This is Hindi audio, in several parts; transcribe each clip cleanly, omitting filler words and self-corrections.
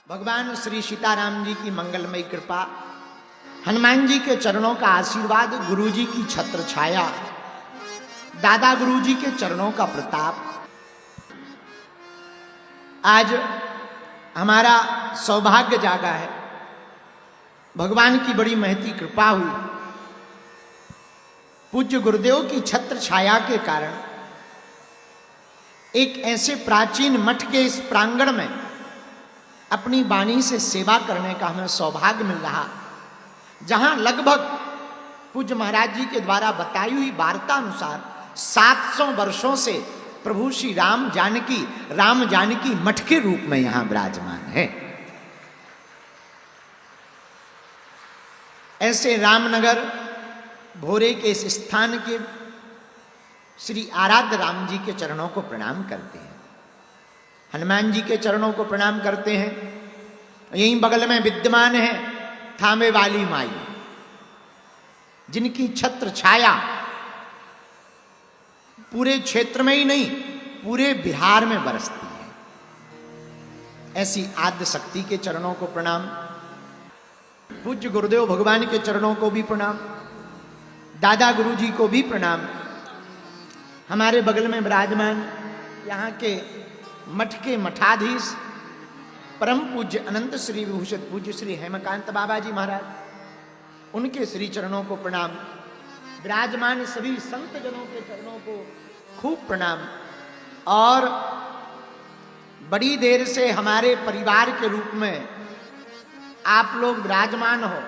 भगवान श्री सीताराम जी की मंगलमयी कृपा, हनुमान जी के चरणों का आशीर्वाद, गुरु जी की छत्र छाया, दादा गुरु जी के चरणों का प्रताप। आज हमारा सौभाग्य जागा है, भगवान की बड़ी महती कृपा हुई। पूज्य गुरुदेव की छत्र छाया के कारण एक ऐसे प्राचीन मठ के इस प्रांगण में अपनी वाणी से सेवा करने का हमें सौभाग्य मिल रहा, जहां लगभग पूज्य महाराज जी के द्वारा बताई हुई वार्ता अनुसार 700 वर्षों से प्रभु श्री राम जानकी मठ के रूप में यहां विराजमान है। ऐसे रामनगर भोरे के इस स्थान के श्री आराध्य राम जी के चरणों को प्रणाम करते हैं, हनुमान जी के चरणों को प्रणाम करते हैं। यहीं बगल में विद्यमान है थामे वाली माई, जिनकी छत्र छाया पूरे क्षेत्र में ही नहीं पूरे बिहार में बरसती है। ऐसी आद्य शक्ति के चरणों को प्रणाम, पूज्य गुरुदेव भगवान के चरणों को भी प्रणाम, दादा गुरु जी को भी प्रणाम। हमारे बगल में विराजमान यहाँ के मठ के मठाधीश परम पूज्य अनंत श्री विभूषित पूज्य श्री हेमकांत बाबा जी महाराज, उनके श्री चरणों को प्रणाम। विराजमान सभी संत जनों के चरणों को खूब प्रणाम। और बड़ी देर से हमारे परिवार के रूप में आप लोग विराजमान हो,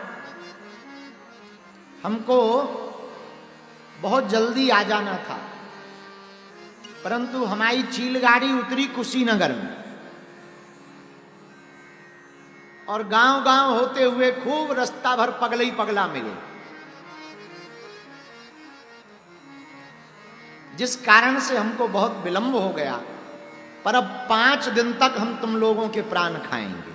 हमको बहुत जल्दी आ जाना था, परंतु हमारी चील गाड़ी उतरी कुशीनगर में और गांव गांव होते हुए खूब रास्ता भर पगले ही पगला मिले, जिस कारण से हमको बहुत विलंब हो गया। पर अब 5 दिन तक हम तुम लोगों के प्राण खाएंगे।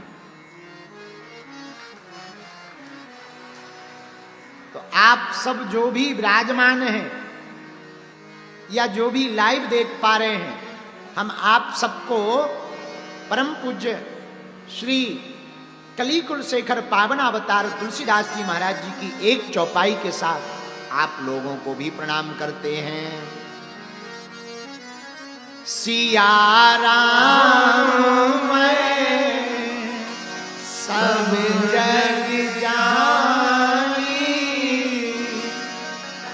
तो आप सब जो भी विराजमान हैं या जो भी लाइव देख पा रहे हैं, हम आप सबको परम पूज्य श्री कलिकुल शेखर पावन अवतार तुलसीदास जी महाराज जी की एक चौपाई के साथ आप लोगों को भी प्रणाम करते हैं। सिया राम मैं सब जग जानी,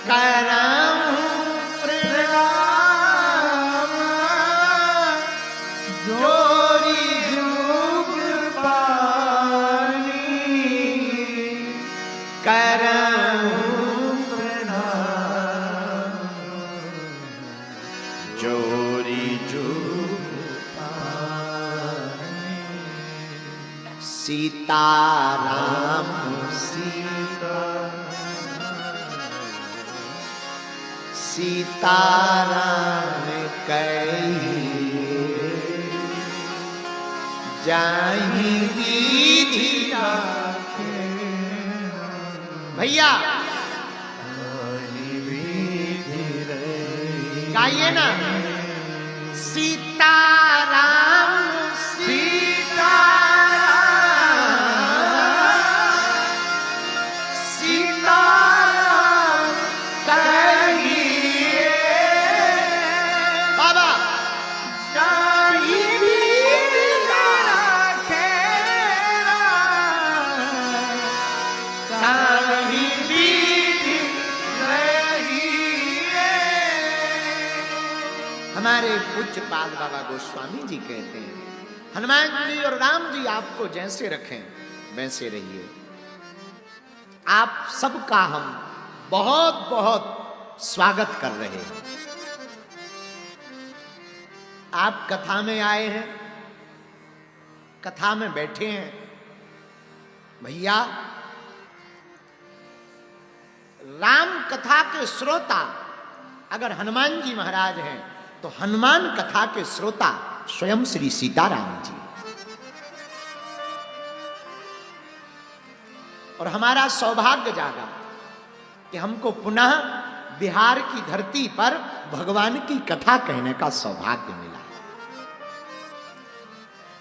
करम प्रणाम जोरी जुग पानी, करम प्रणाम जोरी जुग पानी। सीताराम सीताराम कहिए, जाहि विधि राखे। भैया गाइए ना, सीताराम सीताराम सीताराम कहिए, बाबा जाहि विधि राखे, ताहि विधि रहिए। हमारे पूज्य पाद बाबा गोस्वामी जी कहते हैं, हनुमान जी और राम जी आपको जैसे रखें वैसे रहिए। आप सबका हम बहुत बहुत स्वागत कर रहे हैं। आप कथा में आए हैं, कथा में बैठे हैं। भैया राम कथा के श्रोता अगर हनुमान जी महाराज हैं, तो हनुमान कथा के श्रोता स्वयं श्री सीताराम जी। और हमारा सौभाग्य जागा कि हमको पुनः बिहार की धरती पर भगवान की कथा कहने का सौभाग्य मिला।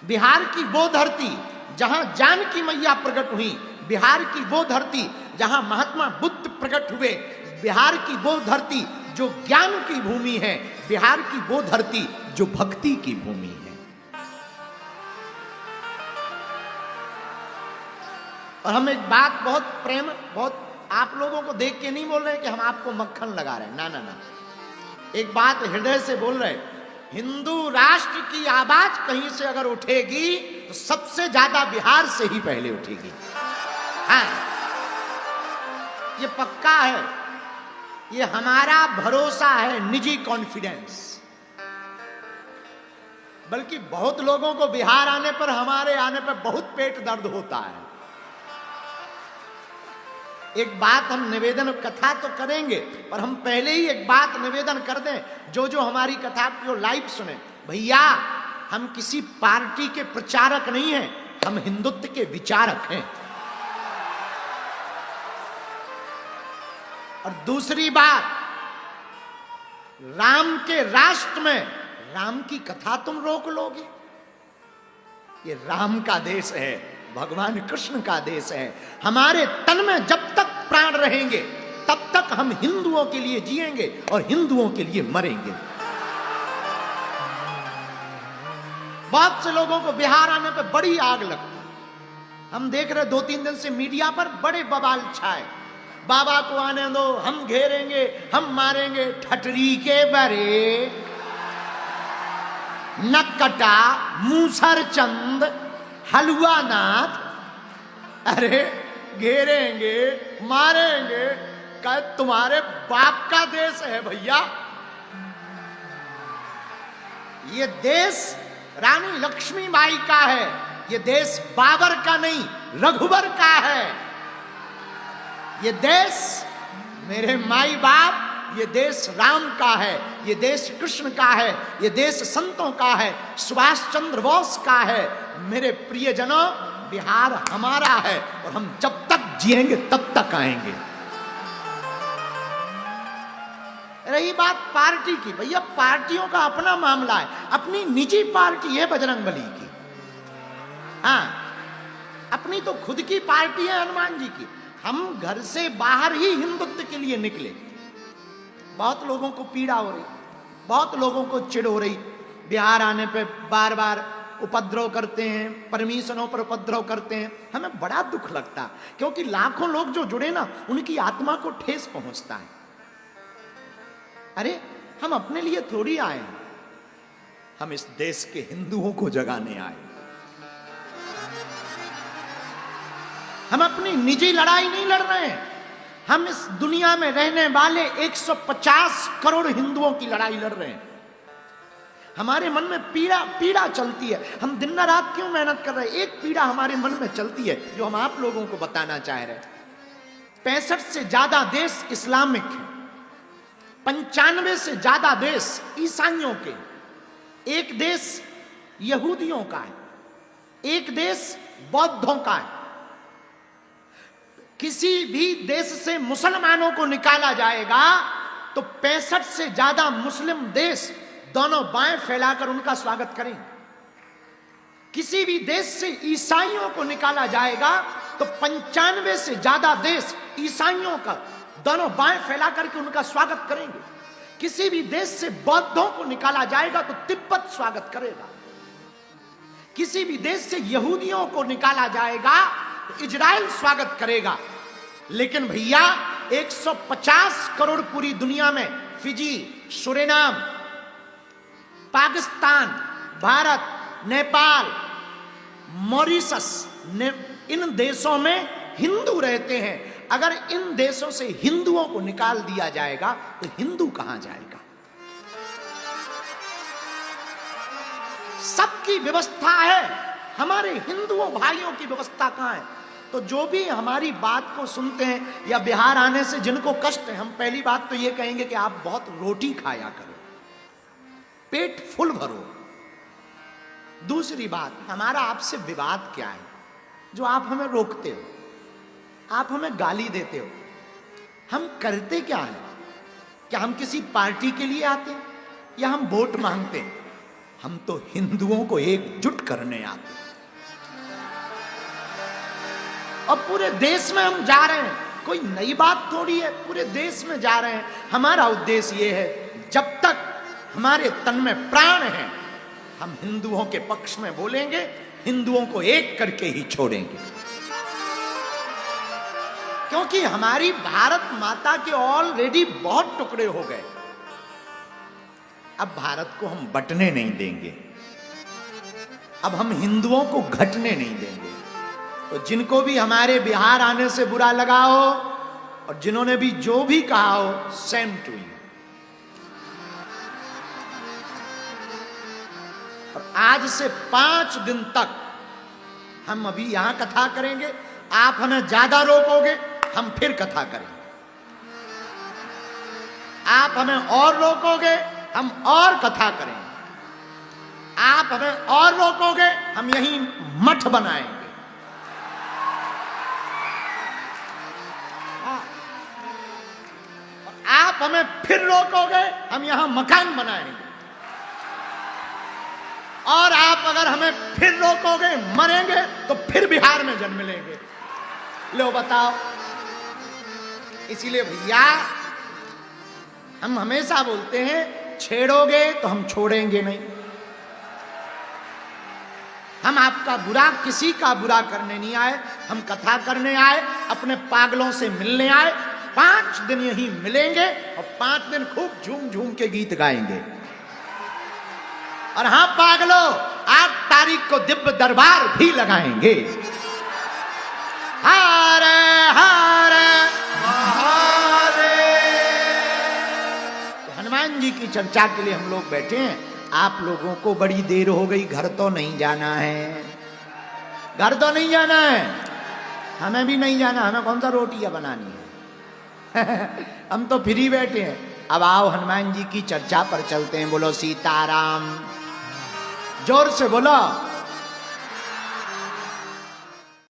बिहार की वो धरती जहां जानकी मैया प्रकट हुई, बिहार की वो धरती जहां महात्मा बुद्ध प्रकट हुए, बिहार की वो धरती जो ज्ञान की भूमि है, बिहार की वो धरती जो भक्ति की भूमि है। और हम एक बात बहुत प्रेम, बहुत आप लोगों को देख के नहीं बोल रहे कि हम आपको मक्खन लगा रहे हैं, ना ना ना, एक बात हृदय से बोल रहे, हिंदू राष्ट्र की आवाज कहीं से अगर उठेगी तो सबसे ज्यादा बिहार से ही पहले उठेगी। हाँ, ये पक्का है, ये हमारा भरोसा है, निजी कॉन्फिडेंस। बल्कि बहुत लोगों को बिहार आने पर, हमारे आने पर बहुत पेट दर्द होता है। एक बात हम निवेदन, कथा तो करेंगे पर हम पहले ही एक बात निवेदन कर दें, जो जो हमारी कथा को लाइव सुने, भैया हम किसी पार्टी के प्रचारक नहीं हैं, हम हिंदुत्व के विचारक हैं। और दूसरी बात, राम के राष्ट्र में राम की कथा तुम रोक लोगे? ये राम का देश है, भगवान कृष्ण का देश है। हमारे तन में जब तक प्राण रहेंगे तब तक हम हिंदुओं के लिए जिएंगे और हिंदुओं के लिए मरेंगे। बहुत से लोगों को बिहार आने पर बड़ी आग लगती, हम देख रहे 2-3 दिन से मीडिया पर बड़े बवाल छाए, बाबा को आने दो, हम घेरेंगे, हम मारेंगे। ठटरी के बरे, नक्कटा, मूसर चंद, हलवा नाथ, अरे घेरेंगे, मारेंगे, क्या तुम्हारे बाप का देश है भैया? ये देश रानी लक्ष्मीबाई का है, ये देश बाबर का नहीं, रघुवर का है। ये देश मेरे माई बाप, ये देश राम का है, ये देश कृष्ण का है, ये देश संतों का है, सुभाष चंद्र बोस का है। मेरे प्रियजनों, बिहार हमारा है और हम जब तक जिएंगे तब तक आएंगे। रही बात पार्टी की, भैया पार्टियों का अपना मामला है, अपनी निजी पार्टी है बजरंगबली की। हाँ, अपनी तो खुद की पार्टी है हनुमान जी की। हम घर से बाहर ही हिंदुत्व के लिए निकले। बहुत लोगों को पीड़ा हो रही, बहुत लोगों को चिढ़ हो रही, बिहार आने पे बार बार उपद्रव करते हैं, परमिशनों पर उपद्रव करते हैं। हमें बड़ा दुख लगता, क्योंकि लाखों लोग जो जुड़े ना, उनकी आत्मा को ठेस पहुंचता है। अरे हम अपने लिए थोड़ी आए, हम इस देश के हिंदुओं को जगाने आए। हम अपनी निजी लड़ाई नहीं लड़ रहे हैं, हम इस दुनिया में रहने वाले 150 करोड़ हिंदुओं की लड़ाई लड़ रहे हैं। हमारे मन में पीड़ा चलती है, हम दिन रात क्यों मेहनत कर रहे हैं? एक पीड़ा हमारे मन में चलती है जो हम आप लोगों को बताना चाह रहे हैं। 65 से ज्यादा देश इस्लामिक है, 95 से ज्यादा देश ईसाइयों के, एक देश यहूदियों का है, एक देश बौद्धों का है। किसी भी देश से मुसलमानों को निकाला जाएगा तो 65 से ज्यादा मुस्लिम देश दोनों बाएं फैलाकर उनका स्वागत करेंगे। किसी भी देश से ईसाइयों को निकाला जाएगा तो 95 से ज्यादा देश ईसाइयों का दोनों बाएं फैलाकर के उनका स्वागत करेंगे। किसी भी देश से बौद्धों को निकाला जाएगा तो तिब्बत स्वागत करेगा। किसी भी देश से यहूदियों को निकाला जाएगा तो इजराइल स्वागत करेगा। लेकिन भैया 150 करोड़ पूरी दुनिया में, फिजी, सुरेनाम, पाकिस्तान, भारत, नेपाल, मॉरिशस, इन देशों में हिंदू रहते हैं। अगर इन देशों से हिंदुओं को निकाल दिया जाएगा तो हिंदू कहां जाएगा? सबकी व्यवस्था है, हमारे हिंदुओं भाइयों की व्यवस्था कहां है? तो जो भी हमारी बात को सुनते हैं या बिहार आने से जिनको कष्ट है, हम पहली बात तो ये कहेंगे कि आप बहुत रोटी खाया करो, पेट फुल भरो। दूसरी बात, हमारा आपसे विवाद क्या है जो आप हमें रोकते हो, आप हमें गाली देते हो? हम करते क्या है? क्या हम किसी पार्टी के लिए आते हैं या हम वोट मांगते हैं? हम तो हिंदुओं को एकजुट करने आते हैं। और पूरे देश में हम जा रहे हैं, कोई नई बात थोड़ी है, पूरे देश में जा रहे हैं। हमारा उद्देश्य ये है, जब तक हमारे तन में प्राण है हम हिंदुओं के पक्ष में बोलेंगे, हिंदुओं को एक करके ही छोड़ेंगे। क्योंकि हमारी भारत माता के ऑलरेडी बहुत टुकड़े हो गए, अब भारत को हम बंटने नहीं देंगे, अब हम हिंदुओं को घटने नहीं देंगे। तो जिनको भी हमारे बिहार आने से बुरा लगा हो और जिन्होंने भी जो भी कहा हो, सेम टू यू। और आज से 5 दिन तक हम अभी यहां कथा करेंगे, आप हमें ज्यादा रोकोगे हम फिर कथा करेंगे, आप हमें और रोकोगे हम और कथा करेंगे, आप हमें और रोकोगे हम यहीं मठ बनाएंगे। आप हमें फिर रोकोगे हम यहां मकान बनाएंगे, और आप अगर हमें फिर रोकोगे मरेंगे तो फिर बिहार में जन्म लेंगे। लो बताओ। इसीलिए भैया हम हमेशा बोलते हैं, छेड़ोगे तो हम छोड़ेंगे नहीं। हम आपका बुरा, किसी का बुरा करने नहीं आए, हम कथा करने आए, अपने पागलों से मिलने आए। 5 दिन यहीं मिलेंगे और 5 दिन खूब झूम झूम के गीत गाएंगे। और हां पागलों, 8 तारीख को दिव्य दरबार भी लगाएंगे। हरे हरे तो हनुमान जी की चर्चा के लिए हम लोग बैठे हैं। आप लोगों को बड़ी देर हो गई, घर तो नहीं जाना है, घर तो नहीं जाना है, हमें भी नहीं जाना, हमें कौन सा रोटियां बनानी है हम तो फ्री बैठे हैं। अब आओ हनुमान जी की चर्चा पर चलते हैं। बोलो सीताराम, जोर से बोलो।